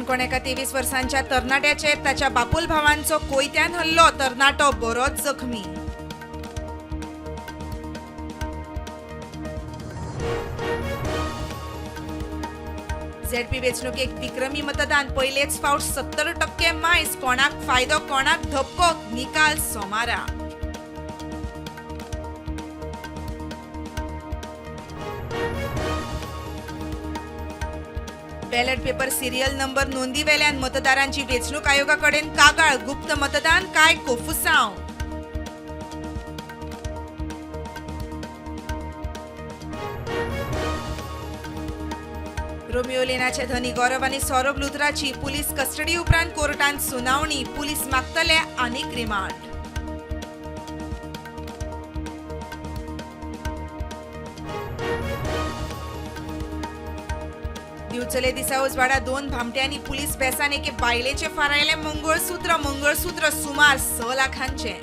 काणकोण एका 23 वर्सांच्या तरणाट्याचेर ताच्या बापूल भावांचो कोयत्यान हल्लो, तरणाटो बरोच जखमी. झेडपी वेंचणुकेक विक्रमी मतदान, पयलेच फावट 70% मायज. कोणाक फायदो कोणाक धपको, निकाल सोमारा. बॅलेट पेपर सिरियल नंबर नोंदी वेल्यान मतदारांची वेंचणूक आयोगा कडेन कागाळ. गुप्त मतदान काय कोफुसांव. रोमियो लेनाचे धनी गौरव आनी सौरभ लुथराची पुलीस कस्टडी उपरांत कोर्टांत सुनावणी. पुलीस मागतले आनीक रिमांड. दिवचले दिसा उजवाडा 2 भामट्यांनी पुलीस बेसान एके बायलेचे फारायले मंगळसूत्र सुमार 6 लाखांचे.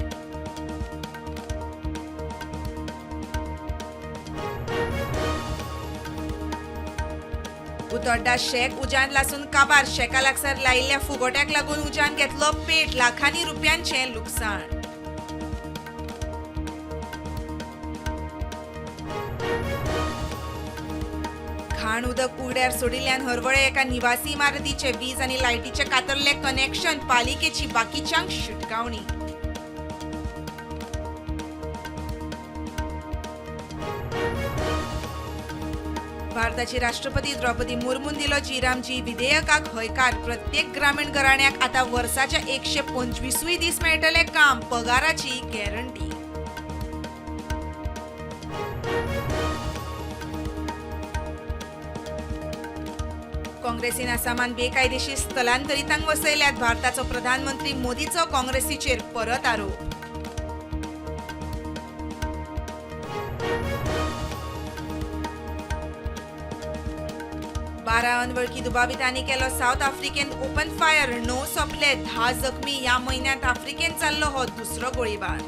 उतोड्डा शेक उज्यान लासून काबार. शेका लागसार लायिल्ल्या फुगोट्याक लागून उज्यान घेतलो पेट. लाखांनी रुपयांचे लुकसाण. घाण उदक उगड्यार सोडिल्ल्यान हरवळे एका निवासी इमारतीचे वीज आनी लायटीचे कातरले कनेक्शन. पालिकेची बाकीच्यांक शिटकावणी. भारताची राष्ट्रपती द्रौपदी मुर्मून दिलो जी विधेयकाक हयकार. प्रत्येक ग्रामीण घराण्याक आतां वर्साच्या 125 दीस मेळटले काम. पगाराची गॅरंटी. काँग्रेसीन आसामान बेकायदेशीर स्थलांतरितांक वसयल्यात. भारताचो प्रधानमंत्री मोदीचो काँग्रेसीचेर परत आरोप. बारा अनवळखी दुबावितांनी केलो साऊथ आफ्रिकेन ओपन फायर. 9 सोंपले, 10 जखमी. ह्या म्हयन्यांत आफ्रिकेन जाल्लो हो दुसरो गोळीबार.